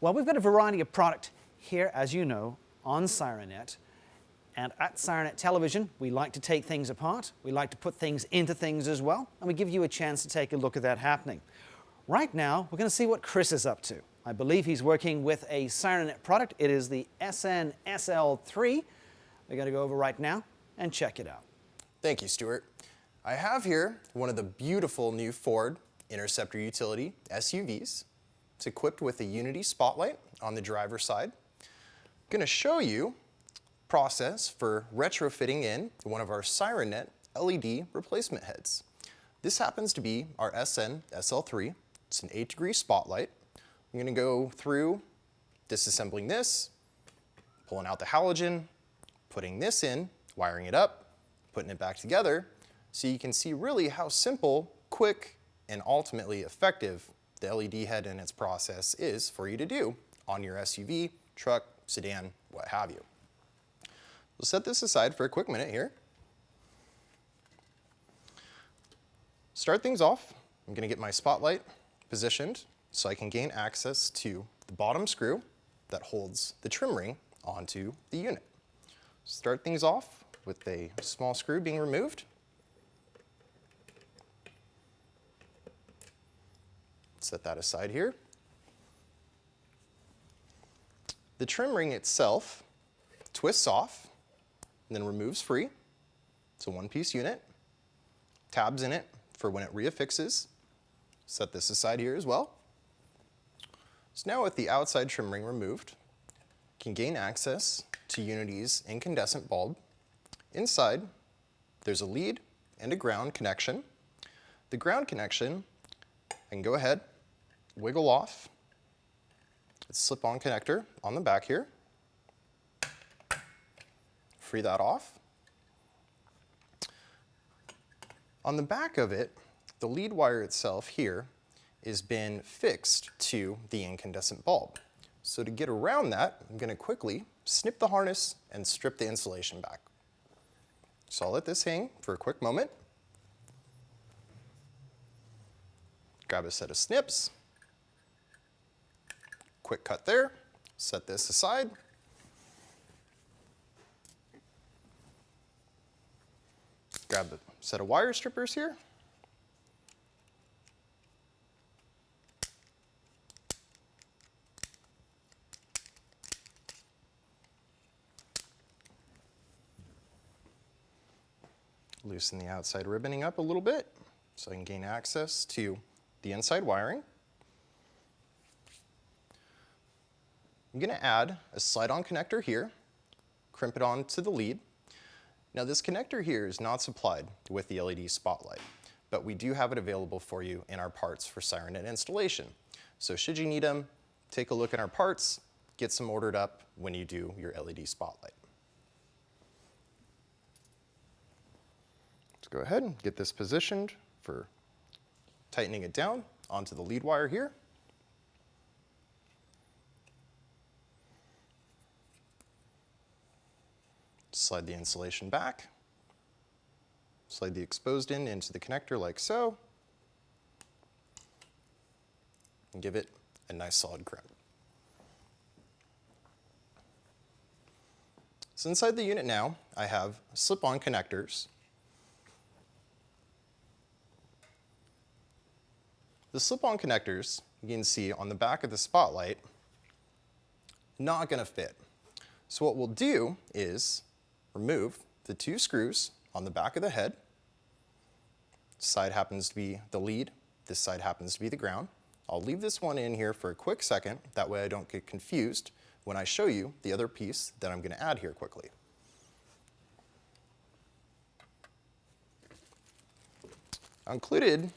Well, we've got a variety of product here, as you know, on SIRENNET. And at SIRENNET Television, we like to take things apart. We like to put things into things as well. And we give you a chance to take a look at that happening. Right now, we're going to see what Chris is up to. I believe he's working with a SIRENNET product. It is the SNSL3. We're going to go over right now and check it out. Thank you, Stuart. I have here one of the beautiful new Ford Interceptor Utility SUVs. It's equipped with a Unity spotlight on the driver's side. I'm going to show you process for retrofitting in one of our SIRENNET LED replacement heads. This happens to be our SNSL3. It's an 8-degree spotlight. I'm going to go through disassembling this, pulling out the halogen, putting this in, wiring it up, putting it back together, so you can see really how simple, quick, and ultimately effective the LED head and its process is for you to do on your SUV, truck, sedan, what have you. We'll set this aside for a quick minute here. Start things off, I'm going to get my spotlight positioned so I can gain access to the bottom screw that holds the trim ring onto the unit. Start things off with a small screw being removed. Set that aside here. The trim ring itself twists off and then removes free. It's a one-piece unit. Tabs in it for when it reaffixes. Set this aside here as well. So now with the outside trim ring removed, you can gain access to Unity's incandescent bulb. Inside, there's a lead and a ground connection. The ground connection, I can go ahead, wiggle off. It's a slip-on connector on the back here. Free that off. On the back of it, the lead wire itself here has been fixed to the incandescent bulb. So to get around that, I'm going to quickly snip the harness and strip the insulation back. So I'll let this hang for a quick moment. Grab a set of snips. Quick cut there. Set this aside. Grab a set of wire strippers here. Loosen the outside ribboning up a little bit so I can gain access to the inside wiring. I'm going to add a slide-on connector here, crimp it onto the lead. Now this connector here is not supplied with the LED spotlight, but we do have it available for you in our parts for SIRENNET installation. So should you need them, take a look at our parts, get some ordered up when you do your LED spotlight. Let's go ahead and get this positioned for tightening it down onto the lead wire here. Slide the insulation back. Slide the exposed end into the connector like so. And give it a nice solid crimp. So inside the unit now, I have slip-on connectors. The slip-on connectors, you can see on the back of the spotlight, not going to fit. So what we'll do is remove the 2 screws on the back of the head. This side happens to be the lead, this side happens to be the ground. I'll leave this one in here for a quick second, that way I don't get confused when I show you the other piece that I'm going to add here quickly. Included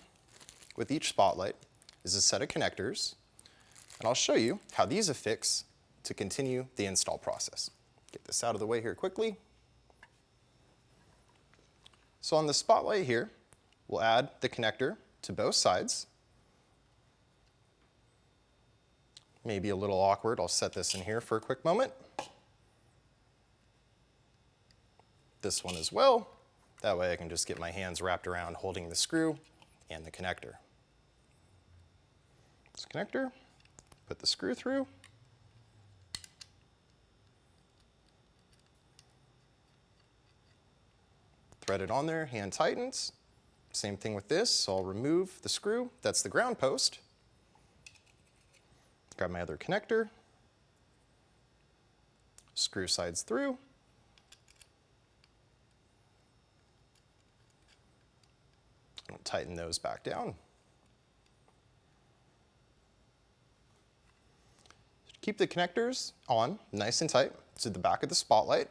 with each spotlight is a set of connectors, and I'll show you how these affix to continue the install process. Get this out of the way here quickly. So on the spotlight here, we'll add the connector to both sides. Maybe a little awkward, I'll set this in here for a quick moment. This one as well. That way I can just get my hands wrapped around holding the screw and the connector. This connector, put the screw through, thread it on there, hand tightens. Same thing with this, so I'll remove the screw. That's the ground post. Grab my other connector. Screw sides through. I'll tighten those back down. Keep the connectors on nice and tight to the back of the spotlight.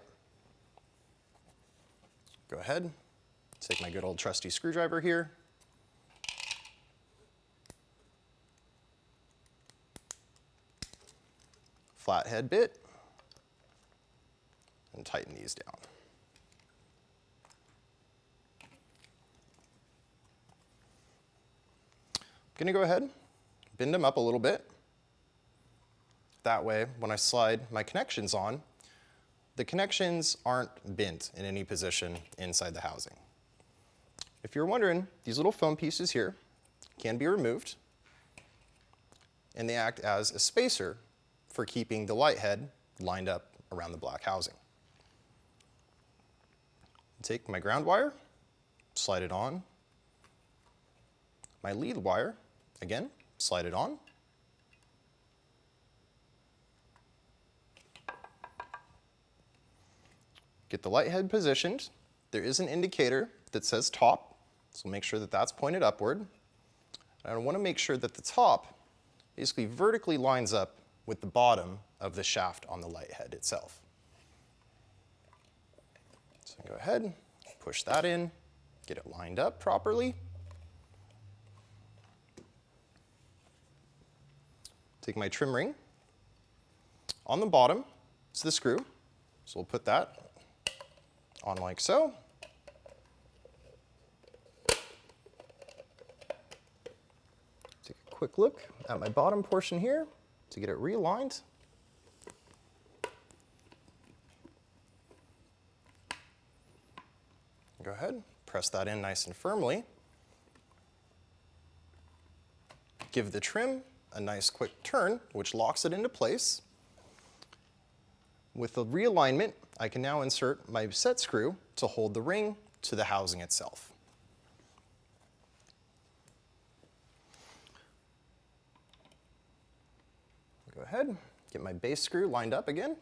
Go ahead, take my good old trusty screwdriver here. Flathead bit, and tighten these down. I'm going to go ahead, bend them up a little bit. That way, when I slide my connections on, the connections aren't bent in any position inside the housing. If you're wondering, these little foam pieces here can be removed, and they act as a spacer for keeping the light head lined up around the black housing. Take my ground wire, slide it on. My lead wire, again, slide it on. Get the light head positioned. There is an indicator that says top, so make sure that that's pointed upward. And I want to make sure that the top basically vertically lines up with the bottom of the shaft on the light head itself. So go ahead, push that in, get it lined up properly. Take my trim ring. On the bottom is the screw, so we'll put that on like so. Take a quick look at my bottom portion here to get it realigned. Go ahead, press that in nice and firmly. Give the trim a nice quick turn, which locks it into place. With the realignment, I can now insert my set screw to hold the ring to the housing itself. Go ahead, get my base screw lined up again.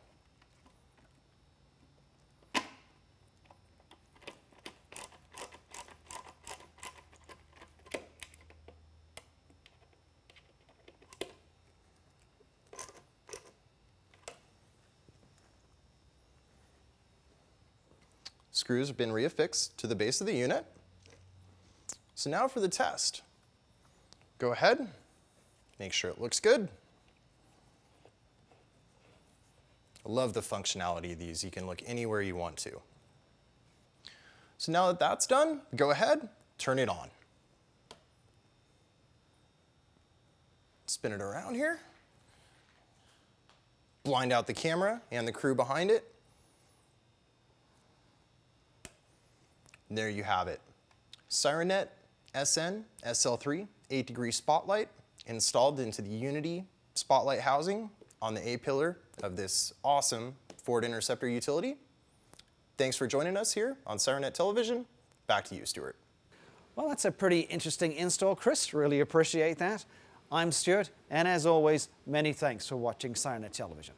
Screws have been reaffixed to the base of the unit. So now for the test. Go ahead, make sure it looks good. I love the functionality of these. You can look anywhere you want to. So now that that's done, go ahead, turn it on. Spin it around here. Blind out the camera and the crew behind it. And there you have it. SIRENNET SNSL3 8-degree spotlight installed into the Unity spotlight housing on the A-pillar of this awesome Ford Interceptor utility. Thanks for joining us here on SIRENNET Television. Back to you, Stuart. Well, that's a pretty interesting install, Chris. Really appreciate that. I'm Stuart, and as always, many thanks for watching SIRENNET Television.